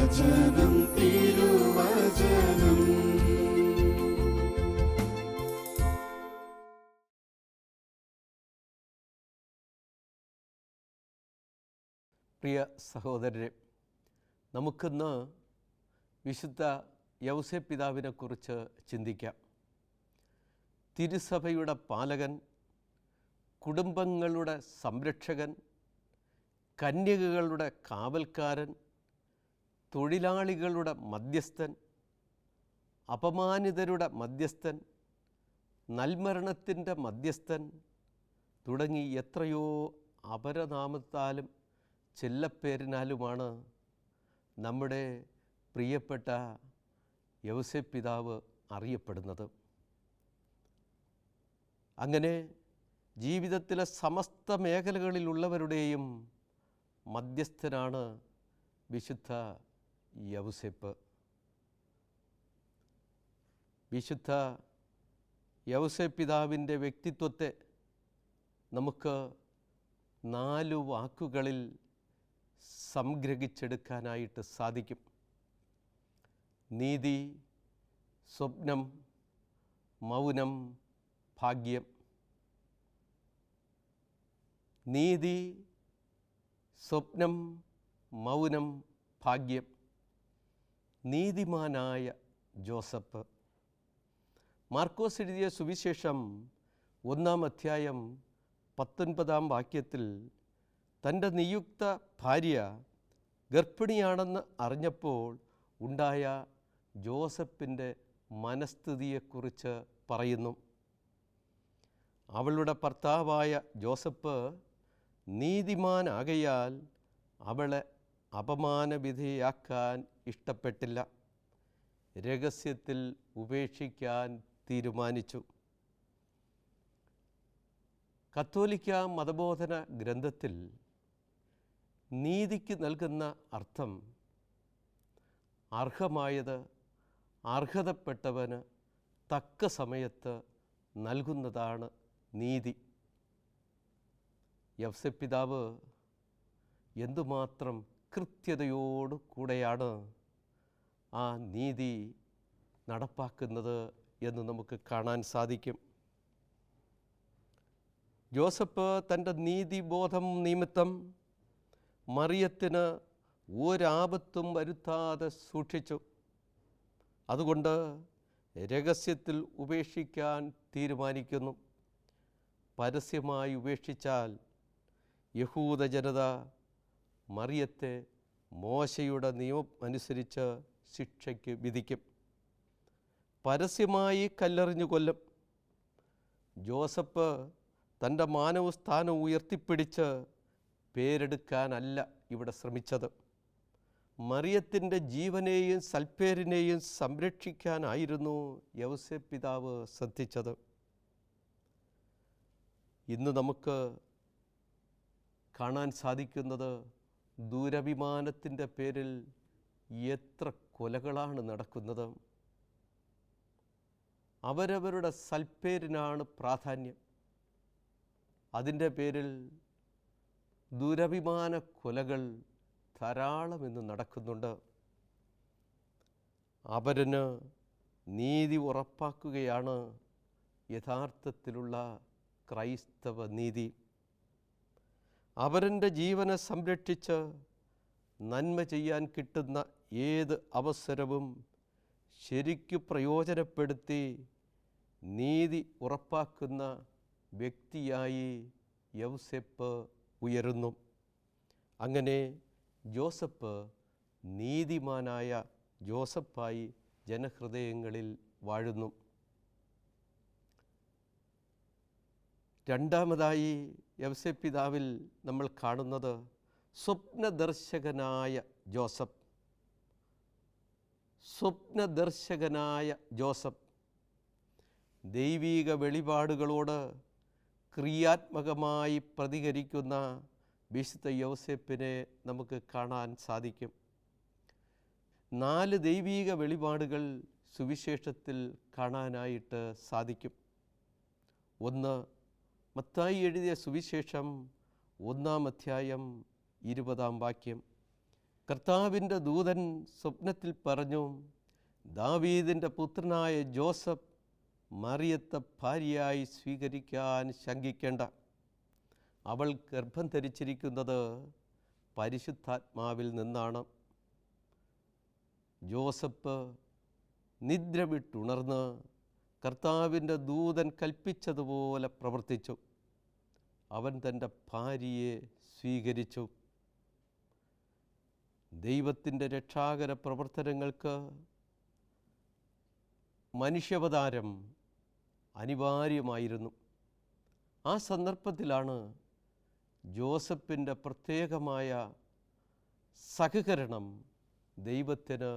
വചനം തിരുവചനം. പ്രിയ സഹോദരരെ, നമുക്കിന്ന് വിശുദ്ധ യൗസേപ്പ് പിതാവിനെക്കുറിച്ച് ചിന്തിക്കാം. തിരുസഭയുടെ പാലകൻ, കുടുംബങ്ങളുടെ സംരക്ഷകൻ, കന്യകകളുടെ കാവൽക്കാരൻ, തൊഴിലാളികളുടെ മധ്യസ്ഥൻ, അപമാനിതരുടെ മധ്യസ്ഥൻ, നൽമരണത്തിൻ്റെ മധ്യസ്ഥൻ തുടങ്ങി എത്രയോ അപരനാമത്താലും ചെല്ലപ്പേരിനാലുമാണ് നമ്മുടെ പ്രിയപ്പെട്ട യൗസേപ്പ് പിതാവ് അറിയപ്പെടുന്നത്. അങ്ങനെ ജീവിതത്തിലെ സമസ്ത മേഖലകളിലുള്ളവരുടെയും മധ്യസ്ഥനാണ് വിശുദ്ധ യൗസേപ്പ്. വിശുദ്ധ യൗസേപ്പ് പിതാവിൻ്റെ വ്യക്തിത്വത്തെ നമുക്ക് 4 വാക്കുകളിൽ സംഗ്രഹിച്ചെടുക്കാനായിട്ട് സാധിക്കും. നീതി, സ്വപ്നം, മൗനം, ഭാഗ്യം. നീതി, സ്വപ്നം, മൗനം, ഭാഗ്യം. നീതിമാനായ ജോസഫ്. മാർക്കോസ് എഴുതിയ സുവിശേഷം 1-ാം അധ്യായം 19-ാം വാക്യത്തിൽ തൻ്റെ നിയുക്ത ഭാര്യ ഗർഭിണിയാണെന്ന് അറിഞ്ഞപ്പോൾ ഉണ്ടായ ജോസഫിൻ്റെ മനസ്ഥിതിയെക്കുറിച്ച് പറയുന്നു. അവളുടെ ഭർത്താവായ ജോസഫ് നീതിമാനാകയാൽ അവളെ അപമാനവിധേയാക്കാൻ ഇഷ്ടപ്പെട്ടില്ല. രഹസ്യത്തിൽ ഉപേക്ഷിക്കാൻ തീരുമാനിച്ചു. കത്തോലിക്ക മതബോധന ഗ്രന്ഥത്തിൽ നീതിക്ക് നൽകുന്ന അർത്ഥം അർഹമായത് അർഹതപ്പെട്ടവന് തക്ക സമയത്ത് നൽകുന്നതാണ് നീതി. യൗസേപ്പ് പിതാവ് എന്തുമാത്രം കൃത്യതയോടു കൂടെയാണ് ആ നീതി നടപ്പാക്കുന്നത് എന്ന് നമുക്ക് കാണാൻ സാധിക്കും. ജോസഫ് തൻ്റെ നീതിബോധം നിമിത്തം മറിയത്തിന് ഒരാപത്തും വരുത്താതെ സൂക്ഷിച്ചു. അതുകൊണ്ട് രഹസ്യത്തിൽ ഉപേക്ഷിക്കാൻ തീരുമാനിക്കുന്നു. പരസ്യമായി ഉപേക്ഷിച്ചാൽ യഹൂദ ജനത മറിയത്തെ മോശയുടെ നിയമം അനുസരിച്ച് ശിക്ഷയ്ക്ക് വിധിക്കും. പരസ്യമായി കല്ലെറിഞ്ഞു കൊല്ലും. ജോസഫ് തൻ്റെ മാനവും സ്ഥാനവും ഉയർത്തിപ്പിടിച്ച് പേരെടുക്കാനല്ല ഇവിടെ ശ്രമിച്ചത്. മറിയത്തിൻ്റെ ജീവനെയും സൽപ്പേരിനെയും സംരക്ഷിക്കാനായിരുന്നു യൗസേപ്പ് പിതാവ് ശ്രദ്ധിച്ചത്. ഇന്ന് നമുക്ക് കാണാൻ സാധിക്കുന്നത് ദുരഭിമാനത്തിൻ്റെ പേരിൽ എത്ര കൊലകളാണ് നടക്കുന്നത്. അവരവരുടെ സൽപ്പേരിനാണ് പ്രാധാന്യം. അതിൻ്റെ പേരിൽ ദുരഭിമാന കൊലകൾ ധാരാളം ഇന്ന് നടക്കുന്നുണ്ട്. അവരന് നീതി ഉറപ്പാക്കുകയാണ് യഥാർത്ഥത്തിലുള്ള ക്രൈസ്തവ നീതി. അവരൻ്റെ ജീവനെ സംരക്ഷിച്ച് നന്മ ചെയ്യാൻ കിട്ടുന്ന ഏത് അവസരവും ശരിക്കു പ്രയോജനപ്പെടുത്തി നീതി ഉറപ്പാക്കുന്ന വ്യക്തിയായി യൗസേപ്പ് ഉയരുന്നു. അങ്ങനെ ജോസഫ് നീതിമാനായ ജോസഫായി ജനഹൃദയങ്ങളിൽ വാഴുന്നു. രണ്ടാമതായി യൗസേപ്പ് പിതാവിൽ നമ്മൾ കാണുന്നത് സ്വപ്നദർശകനായ ജോസഫ്. സ്വപ്നദർശകനായ ജോസഫ് ദൈവീക വെളിപാടുകളോട് ക്രിയാത്മകമായി പ്രതികരിക്കുന്ന വിശുദ്ധ യൗസേപ്പിനെ നമുക്ക് കാണാൻ സാധിക്കും. 4 ദൈവീക വെളിപാടുകൾ സുവിശേഷത്തിൽ കാണാനായിട്ട് സാധിക്കും. ഒന്ന്, മത്തായി എഴുതിയ സുവിശേഷം 1-ാം അധ്യായം 20-ാം വാക്യം. കർത്താവിൻ്റെ ദൂതൻ സ്വപ്നത്തിൽ പറഞ്ഞു, ദാവീദിൻ്റെ പുത്രനായ ജോസഫ് മറിയത്തെ ഭാര്യയായി സ്വീകരിക്കാൻ ശങ്കിക്കേണ്ട. അവൾ ഗർഭം ധരിച്ചിരിക്കുന്നത് പരിശുദ്ധാത്മാവിൽ നിന്നാണ്. ജോസഫ് നിദ്ര വിട്ടുണർന്ന് കർത്താവിൻ്റെ ദൂതൻ കൽപ്പിച്ചതുപോലെ പ്രവർത്തിച്ചു. അവൻ തൻ്റെ ഭാര്യയെ സ്വീകരിച്ചു. ദൈവത്തിൻ്റെ രക്ഷാകര പ്രവർത്തനങ്ങൾക്ക് മനുഷ്യാവതാരം അനിവാര്യമായിരുന്നു. ആ സന്ദർഭത്തിലാണ് ജോസഫിൻ്റെ പ്രത്യേകമായ സഹകരണം ദൈവത്തിന്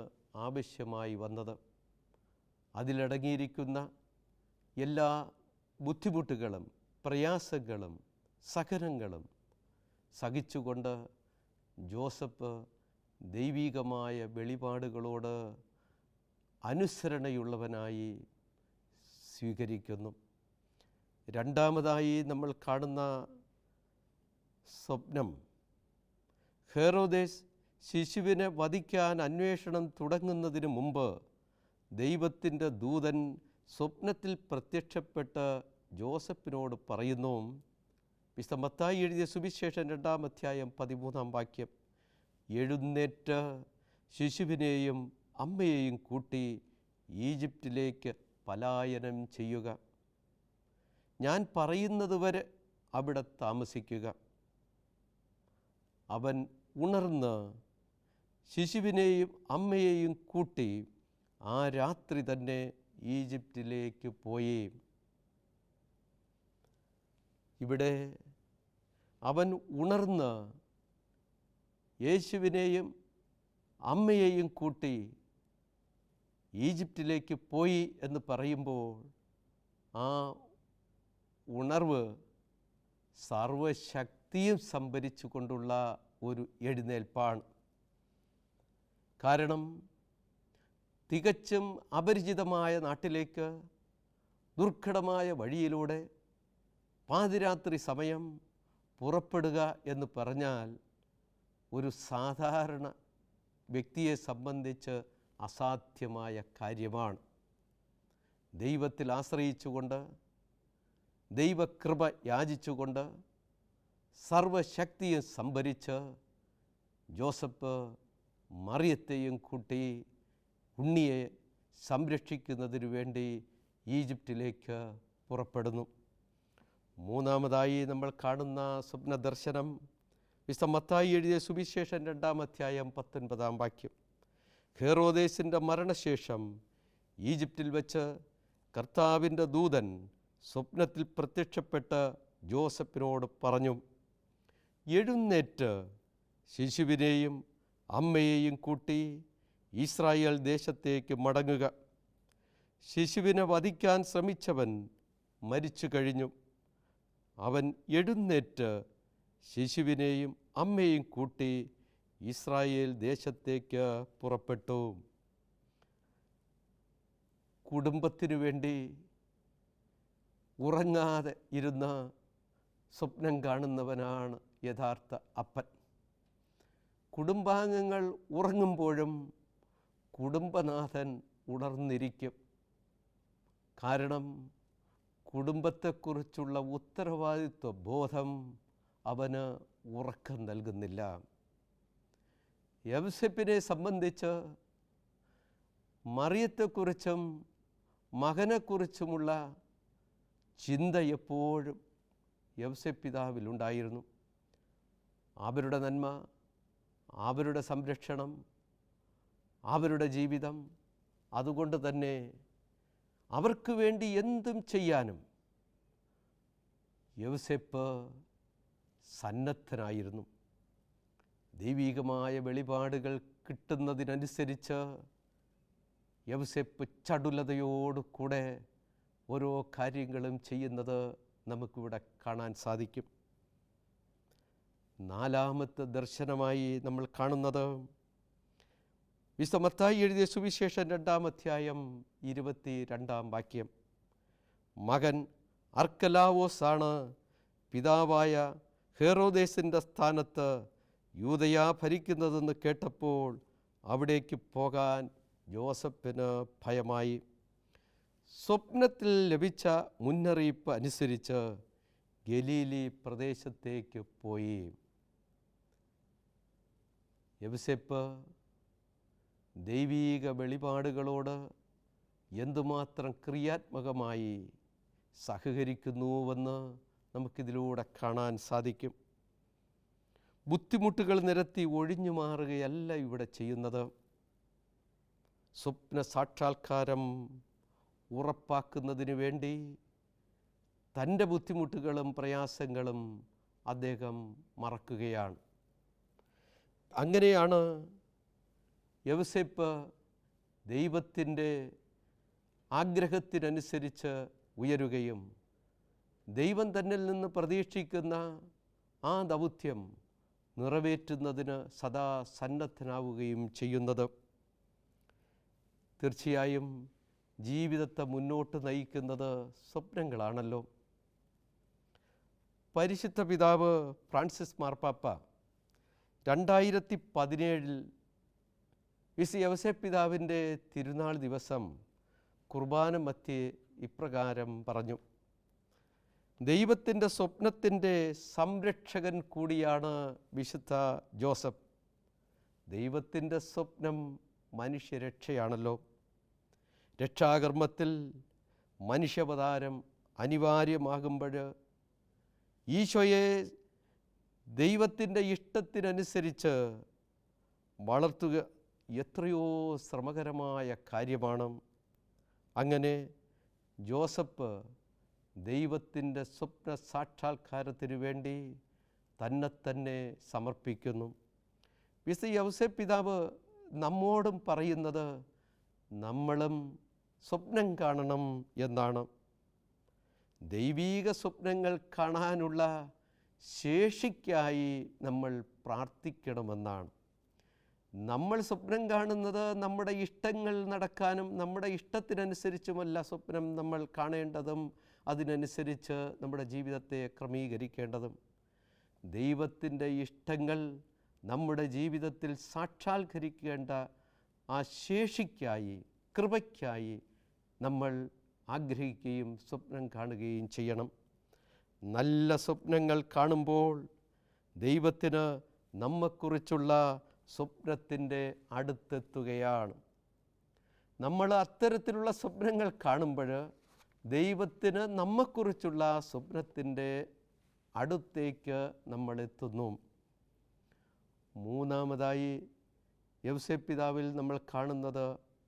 ആവശ്യമായി വന്നത്. അതിലടങ്ങിയിരിക്കുന്ന എല്ലാ ബുദ്ധിമുട്ടുകളും പ്രയാസങ്ങളും സഹനങ്ങളും സഹിച്ചുകൊണ്ട് ജോസഫ് ദൈവികമായ വെളിപാടുകളോട് അനുസരണയുള്ളവനായി സ്വീകരിക്കുന്നു. രണ്ടാമതായി നമ്മൾ കാണുന്ന സ്വപ്നം, ഹെറോദേസ് ശിശുവിനെ വധിക്കാൻ അന്വേഷണം തുടങ്ങുന്നതിന് മുമ്പ് ദൈവത്തിൻ്റെ ദൂതൻ സ്വപ്നത്തിൽ പ്രത്യക്ഷപ്പെട്ട് ജോസഫിനോട് പറയുന്നു. വിശുദ്ധ മത്തായി എഴുതിയ സുവിശേഷം 2-ാം അധ്യായം 13-ാം വാക്യം, എഴുന്നേറ്റ് ശിശുവിനെയും അമ്മയെയും കൂട്ടി ഈജിപ്തിലേക്ക് പലായനം ചെയ്യുക. ഞാൻ പറയുന്നതുവരെ അവിടെ താമസിക്കുക. അവൻ ഉണർന്ന് ശിശുവിനെയും അമ്മയെയും കൂട്ടി ആ രാത്രി തന്നെ ഈജിപ്തിലേക്ക് പോയി. ഇവിടെ അവൻ ഉണർന്ന് യേശുവിനെയും അമ്മയെയും കൂട്ടി ഈജിപ്തിലേക്ക് പോയി എന്ന് പറയുമ്പോൾ ആ ഉണർവ് സർവശക്തിയും സംഭരിച്ചു കൊണ്ടുള്ള ഒരു എഴുന്നേൽപ്പാണ്. കാരണം തികച്ചും അപരിചിതമായ നാട്ടിലേക്ക് ദുർഘടമായ വഴിയിലൂടെ പാതിരാത്രി സമയം പുറപ്പെടുക എന്ന് പറഞ്ഞാൽ ഒരു സാധാരണ വ്യക്തിയെ സംബന്ധിച്ച് അസാധ്യമായ കാര്യമാണ്. ദൈവത്തിൽ ആശ്രയിച്ചുകൊണ്ട് ദൈവകൃപ യാചിച്ചുകൊണ്ട് സർവശക്തിയെ സംഭരിച്ച് ജോസഫ് മറിയത്തെയും കൂട്ടി ഉണ്ണിയെ സംരക്ഷിക്കുന്നതിനു വേണ്ടി ഈജിപ്തിലേക്ക് പുറപ്പെടുന്നു. മൂന്നാമതായി നമ്മൾ കാണുന്ന സ്വപ്ന ദർശനം വിശുദ്ധ മത്തായി എഴുതിയ സുവിശേഷം 2-ാം അധ്യായം 19-ാം വാക്യം, ഹെറോദേസിൻ്റെ മരണശേഷം ഈജിപ്തിൽ വെച്ച് കർത്താവിൻ്റെ ദൂതൻ സ്വപ്നത്തിൽ പ്രത്യക്ഷപ്പെട്ട് ജോസഫിനോട് പറഞ്ഞു, എഴുന്നേറ്റ് ശിശുവിനെയും അമ്മയെയും കൂട്ടി ഇസ്രായേൽ ദേശത്തേക്ക് മടങ്ങുക. ശിശുവിനെ വധിക്കാൻ ശ്രമിച്ചവൻ മരിച്ചു കഴിഞ്ഞു. അവൻ എഴുന്നേറ്റ് ശിശുവിനെയും അമ്മയെയും കൂട്ടി ഇസ്രായേൽ ദേശത്തേക്ക് പുറപ്പെട്ടു. കുടുംബത്തിനു വേണ്ടി ഉറങ്ങാതെ ഇരുന്ന് സ്വപ്നം കാണുന്നവനാണ് യഥാർത്ഥ അപ്പൻ. കുടുംബാംഗങ്ങൾ ഉറങ്ങുമ്പോഴും കുടുംബനാഥൻ ഉണർന്നിരിക്കും. കാരണം കുടുംബത്തെക്കുറിച്ചുള്ള ഉത്തരവാദിത്വ ബോധം അവന് ഉറക്കം നൽകുന്നില്ല. യൗസേപ്പിനെ സംബന്ധിച്ച് മറിയത്തെക്കുറിച്ചും മകനെക്കുറിച്ചുമുള്ള ചിന്ത എപ്പോഴും യൗസേപ്പ് പിതാവിലുണ്ടായിരുന്നു. അവരുടെ നന്മ, അവരുടെ സംരക്ഷണം, അവരുടെ ജീവിതം, അതുകൊണ്ട് തന്നെ അവർക്ക് വേണ്ടി എന്തും ചെയ്യാനും യൗസേപ്പ് സന്നദ്ധനായിരുന്നു. ദൈവികമായ വെളിപാടുകൾ കിട്ടുന്നതിനനുസരിച്ച് യൗസേപ്പ് ചടുലതയോടുകൂടെ ഓരോ കാര്യങ്ങളും ചെയ്യുന്നത് നമുക്കിവിടെ കാണാൻ സാധിക്കും. നാലാമത്തെ ദർശനമായി നമ്മൾ കാണുന്നത് വിശുദ്ധ മത്തായി എഴുതിയ സുവിശേഷം 2-ാം അധ്യായം 22-ാം വാക്യം, മകൻ അർക്കലാവോസ് ആണ് പിതാവായ ഹെറോദേസിൻ്റെ സ്ഥാനത്ത് യൂദയ ഭരിക്കുന്നതെന്ന് കേട്ടപ്പോൾ അവിടേക്ക് പോകാൻ ജോസഫിന് ഭയമായി. സ്വപ്നത്തിൽ ലഭിച്ച മുന്നറിയിപ്പ് അനുസരിച്ച് ഗലീലി പ്രദേശത്തേക്ക് പോയി. യോസേപ്പ് ദൈവീക വെളിപാടുകളോട് എന്തുമാത്രം ക്രിയാത്മകമായി സഹകരിക്കുന്നുവെന്ന് നമുക്കിതിലൂടെ കാണാൻ സാധിക്കും. ബുദ്ധിമുട്ടുകൾ നിരത്തി ഒഴിഞ്ഞു മാറുകയല്ല ഇവിടെ ചെയ്യുന്നത്. സ്വപ്ന സാക്ഷാത്കാരം ഉറപ്പാക്കുന്നതിന് വേണ്ടി തൻ്റെ ബുദ്ധിമുട്ടുകളും പ്രയാസങ്ങളും അദ്ദേഹം മറക്കുകയാണ്. അങ്ങനെയാണ് യോസേപ്പ് ദൈവത്തിൻ്റെ ആഗ്രഹത്തിനനുസരിച്ച് ഉയരുകയും ദൈവം തന്നിൽ നിന്ന് പ്രതീക്ഷിക്കുന്ന ആ ദൗത്യം നിറവേറ്റുന്നതിന് സദാ സന്നദ്ധനാവുകയും ചെയ്യുന്നത്. തീർച്ചയായും ജീവിതത്തെ മുന്നോട്ട് നയിക്കുന്നത് സ്വപ്നങ്ങളാണല്ലോ. പരിശുദ്ധ പിതാവ് ഫ്രാൻസിസ് മാർപ്പാപ്പ 2017 വിശുദ്ധ യോസേപ്പ് പിതാവിൻ്റെ തിരുനാൾ ദിവസം കുർബാന മധ്യേ ഇപ്രകാരം പറഞ്ഞു: ദൈവത്തിൻ്റെ സ്വപ്നത്തിൻ്റെ സംരക്ഷകൻ കൂടിയാണ് വിശുദ്ധ ജോസഫ്. ദൈവത്തിൻ്റെ സ്വപ്നം മനുഷ്യരക്ഷയാണല്ലോ. രക്ഷാകർമ്മത്തിൽ മനുഷ്യാവതാരം അനിവാര്യമാകുമ്പോൾ ഈശോയെ ദൈവത്തിൻ്റെ ഇഷ്ടത്തിനനുസരിച്ച് വളർത്തുക എത്രയോ ശ്രമകരമായ കാര്യമാണ്. അങ്ങനെ ജോസഫ് ദൈവത്തിൻ്റെ സ്വപ്ന സാക്ഷാത്കാരത്തിനു വേണ്ടി തന്നെ സമർപ്പിക്കുന്നു. വിശുദ്ധ യോസേപ്പ് പിതാവ് നമ്മോടും പറയുന്നത് നമ്മളും സ്വപ്നം കാണണം എന്നാണ്. ദൈവീക സ്വപ്നങ്ങൾ കാണാനുള്ള ശേഷിക്കായി നമ്മൾ പ്രാർത്ഥിക്കണമെന്നാണ്. നമ്മൾ സ്വപ്നം കാണുന്നത് നമ്മുടെ ഇഷ്ടങ്ങൾ നടക്കാനും നമ്മുടെ ഇഷ്ടത്തിനനുസരിച്ചുമല്ല സ്വപ്നം നമ്മൾ കാണേണ്ടതും അതിനനുസരിച്ച് നമ്മുടെ ജീവിതത്തെ ക്രമീകരിക്കേണ്ടതും. ദൈവത്തിൻ്റെ ഇഷ്ടങ്ങൾ നമ്മുടെ ജീവിതത്തിൽ സാക്ഷാത്കരിക്കേണ്ട ആ ശേഷിക്കായി കൃപയ്ക്കായി നമ്മൾ ആഗ്രഹിക്കുകയും സ്വപ്നം കാണുകയും ചെയ്യണം. നല്ല സ്വപ്നങ്ങൾ കാണുമ്പോൾ ദൈവത്തിന് നമ്മെക്കുറിച്ചുള്ള സ്വപ്നത്തിൻ്റെ അടുത്തെത്തുകയാണ്. നമ്മൾ അത്തരത്തിലുള്ള സ്വപ്നങ്ങൾ കാണുമ്പോൾ ദൈവത്തിന് നമ്മെക്കുറിച്ചുള്ള സ്വപ്നത്തിൻ്റെ അടുത്തേക്ക് നമ്മൾ എത്തുന്നു. മൂന്നാമതായി യോസേപ്പ് പിതാവിൽ നമ്മൾ കാണുന്നത്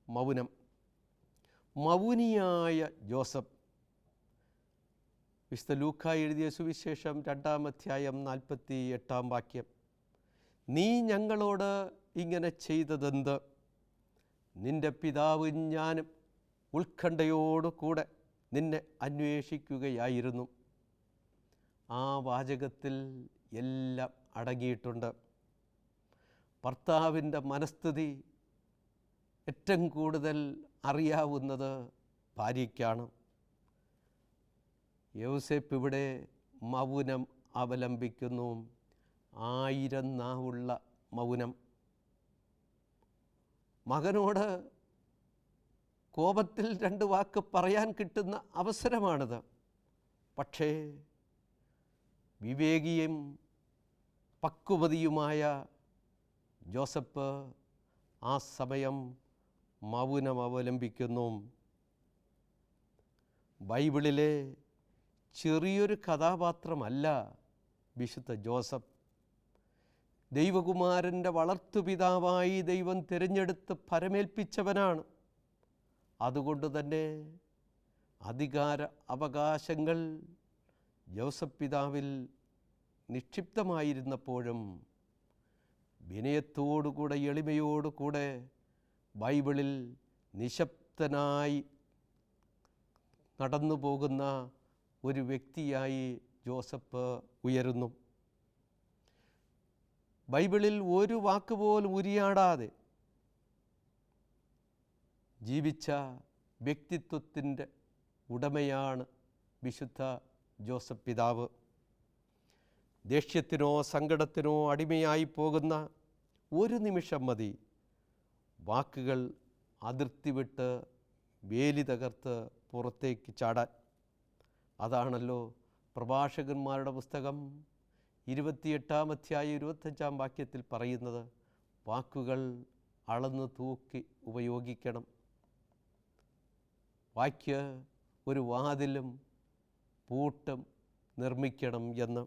മൗനം. മൗനിയായ ജോസഫ്. വിശുദ്ധ ലൂക്കാ എഴുതിയ സുവിശേഷം 2-ാം അധ്യായം 48-ാം വാക്യം: നീ ഞങ്ങളോട് ഇങ്ങനെ ചെയ്തതെന്ത്? നിൻ്റെ പിതാവും ഞാനും ഉത്കണ്ഠയോടുകൂടെ നിന്നെ അന്വേഷിക്കുകയായിരുന്നു. ആ വാചകത്തിൽ എല്ലാം അടങ്ങിയിട്ടുണ്ട്. ഭർത്താവിൻ്റെ മനസ്ഥിതി ഏറ്റവും കൂടുതൽ അറിയാവുന്നത് ഭാര്യയ്ക്കാണ്. യോസേപ്പ് ഇവിടെ മൗനം അവലംബിക്കുന്നു. 1000 നാവുള്ള മൗനം. മകനോട് കോപത്തിൽ 2 വാക്ക് പറയാൻ കിട്ടുന്ന അവസരമാണിത്. പക്ഷേ വിവേകിയും പക്വതയുമായ ജോസഫ് ആ സമയം മൗനം അവലംബിക്കുന്നു. ബൈബിളിലെ ചെറിയൊരു കഥാപാത്രമല്ല വിശുദ്ധ ജോസഫ്. ദൈവകുമാരൻ്റെ വളർത്തുപിതാവായി ദൈവം തിരഞ്ഞെടുത്ത് ഫലമേൽപ്പിച്ചവനാണ്. അതുകൊണ്ട് തന്നെ അധികാര അവകാശങ്ങൾ ജോസഫ് പിതാവിൽ നിക്ഷിപ്തമായിരുന്നപ്പോഴും വിനയത്തോടുകൂടെ എളിമയോടുകൂടെ ബൈബിളിൽ നിശബ്ദനായി നടന്നു പോകുന്ന ഒരു വ്യക്തിയായി ജോസഫ് ഉയരുന്നു. ബൈബിളിൽ ഒരു വാക്കുപോലും ഉരിയാടാതെ ജീവിച്ച വ്യക്തിത്വത്തിൻ്റെ ഉടമയാണ് വിശുദ്ധ ജോസഫ് പിതാവ്. ദേഷ്യത്തിനോ സങ്കടത്തിനോ അടിമയായി പോകുന്ന ഒരു നിമിഷം മതി വാക്കുകൾ അതിർത്തി വിട്ട് വേലി തകർത്ത് പുറത്തേക്ക് ചാടാൻ. അതാണല്ലോ പ്രഭാഷകന്മാരുടെ പുസ്തകം 28-ാം അധ്യായം 25-ാം വാക്യത്തിൽ പറയുന്നത്. വാക്കുകൾ അളന്ന് തൂക്കി ഉപയോഗിക്കണം. വായ്ക്ക് ഒരു വാതിലും പൂട്ടും നിർമ്മിക്കണം എന്ന്.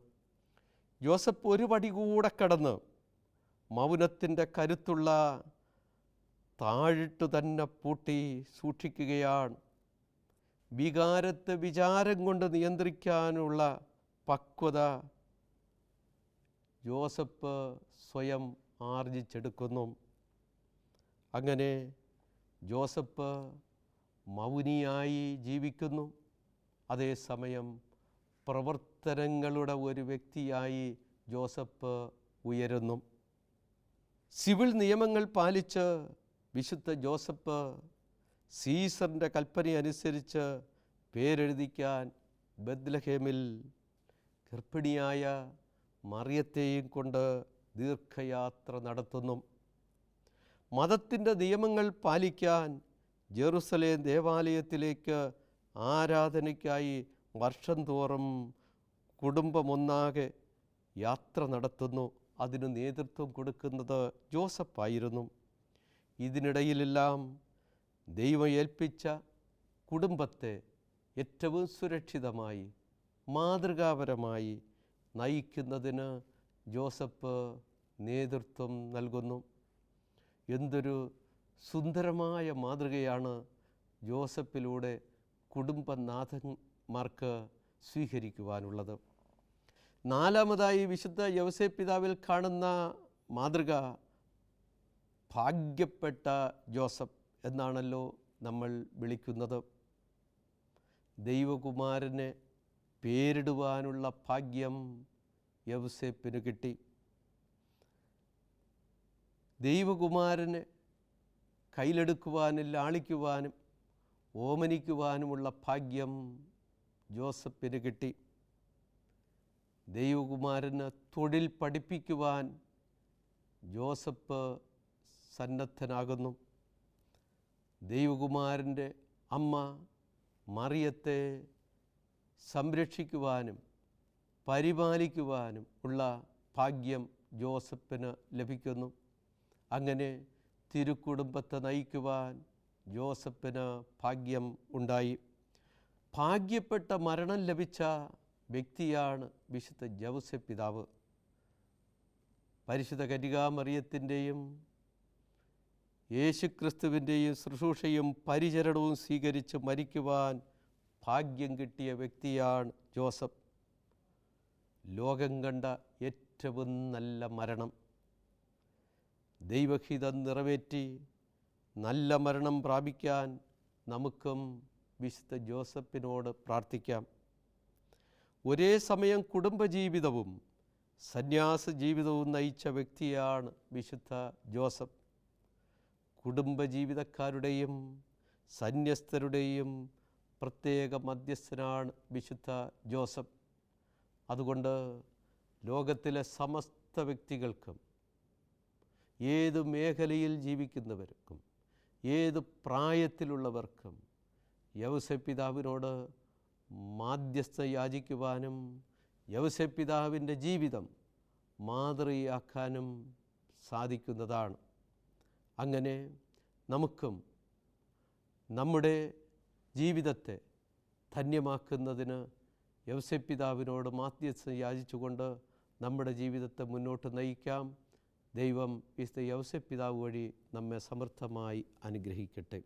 യോസഫ് ഒരു പടി കൂടെ കടന്ന് മൗനത്തിൻ്റെ കരുത്തുള്ള താഴിട്ടു തന്നെ പൂട്ടി സൂക്ഷിക്കുകയാണ്. വികാരത്തെ വിചാരം കൊണ്ട് നിയന്ത്രിക്കാനുള്ള പക്വത യോസഫ് സ്വയം ആർജിച്ചെടുക്കുന്നു. അങ്ങനെ യോസഫ് മൗനിയായി ജീവിക്കുന്നു. അതേസമയം പ്രവർത്തനങ്ങളുടെ ഒരു വ്യക്തിയായി യോസഫ് ഉയരുന്നു. സിവിൽ നിയമങ്ങൾ പാലിച്ച് വിശുദ്ധ യോസഫ് സീസറിൻ്റെ കൽപ്പനയനുസരിച്ച് പേരെഴുതിക്കാൻ ബത്ലഹേമിൽ ഗർഭിണിയായ മറിയത്തെയും കൊണ്ട് ദീർഘയാത്ര നടത്തുന്നു. മതത്തിൻ്റെ നിയമങ്ങൾ പാലിക്കാൻ ജെറുസലേം ദേവാലയത്തിലേക്ക് ആരാധനയ്ക്കായി വർഷം തോറും കുടുംബമൊന്നാകെ യാത്ര നടത്തുന്നു. അതിന് നേതൃത്വം കൊടുക്കുന്നത് ജോസഫായിരുന്നു. ഇതിനിടയിലെല്ലാം ദൈവം ഏൽപ്പിച്ച കുടുംബത്തെ ഏറ്റവും സുരക്ഷിതമായി മാതൃകാപരമായി നയിക്കുന്നതിന് ജോസഫ് നേതൃത്വം നൽകുന്നു. എന്തൊരു സുന്ദരമായ മാതൃകയാണ് ജോസഫിലൂടെ കുടുംബനാഥന്മാർക്ക് സ്വീകരിക്കുവാനുള്ളത്. നാലാമതായി വിശുദ്ധ യൗസേപ്പ് പിതാവിൽ കാണുന്ന മാതൃക ഭാഗ്യപ്പെട്ട ജോസഫ് എന്നാണല്ലോ നമ്മൾ വിളിക്കുന്നത്. ദൈവകുമാരനെ പേരിടുവാനുള്ള ഭാഗ്യം യൗസേപ്പിന് കിട്ടി. ദൈവകുമാരനെ കയ്യിലെടുക്കുവാനും ലാളിക്കുവാനും ഓമനിക്കുവാനുമുള്ള ഭാഗ്യം ജോസഫിന് കിട്ടി. ദൈവകുമാരന് തൊഴിൽ പഠിപ്പിക്കുവാൻ ജോസഫ് സന്നദ്ധനാകുന്നു. ദൈവകുമാരൻ്റെ അമ്മ മറിയത്തെ സംരക്ഷിക്കുവാനും പരിപാലിക്കുവാനും ഉള്ള ഭാഗ്യം ജോസഫിന് ലഭിക്കുന്നു. അങ്ങനെ തിരുക്കുടുംബത്തെ നയിക്കുവാൻ ജോസഫിന് ഭാഗ്യം ഉണ്ടായി. ഭാഗ്യപ്പെട്ട മരണം ലഭിച്ച വ്യക്തിയാണ് വിശുദ്ധ യൗസേപ്പ് പിതാവ്. പരിശുദ്ധ കന്യകാമറിയത്തിൻ്റെയും യേശുക്രിസ്തുവിൻ്റെയും ശുശ്രൂഷയും പരിചരണവും സ്വീകരിച്ച് മരിക്കുവാൻ ഭാഗ്യം കിട്ടിയ വ്യക്തിയാണ് ജോസഫ്. ലോകം കണ്ട ഏറ്റവും നല്ല മരണം. ദൈവഹിതം നിറവേറ്റി നല്ല മരണം പ്രാപിക്കാൻ നമുക്കും വിശുദ്ധ ജോസഫിനോട് പ്രാർത്ഥിക്കാം. ഒരേ സമയം കുടുംബജീവിതവും സന്യാസ ജീവിതവും നയിച്ച വ്യക്തിയാണ് വിശുദ്ധ ജോസഫ്. കുടുംബജീവിതക്കാരുടെയും സന്യസ്തരുടെയും പ്രത്യേക മധ്യസ്ഥനാണ് വിശുദ്ധ ജോസഫ്. അതുകൊണ്ട് ലോകത്തിലെ സമസ്ത വ്യക്തികൾക്കും, ഏത് മേഖലയിൽ ജീവിക്കുന്നവർക്കും, ഏത് പ്രായത്തിലുള്ളവർക്കും യൗസേപ്പ് പിതാവിനോട് മാധ്യസ്ഥ യാചിക്കുവാനും യൗസേപ്പ് പിതാവിൻ്റെ ജീവിതം മാതൃകയാക്കാനും സാധിക്കുന്നതാണ്. അങ്ങനെ നമുക്കും നമ്മുടെ ജീവിതത്തെ ധന്യമാക്കുന്നതിന് യൗസേപ്പ് പിതാവിനോട് മാധ്യസ്ഥം യാചിച്ചുകൊണ്ട് നമ്മുടെ ജീവിതത്തെ മുന്നോട്ട് നയിക്കാം. ദൈവം വിശുദ്ധ യൗസേപ്പ് പിതാവ് വഴി നമ്മെ സമൃദ്ധമായി അനുഗ്രഹിക്കട്ടെ.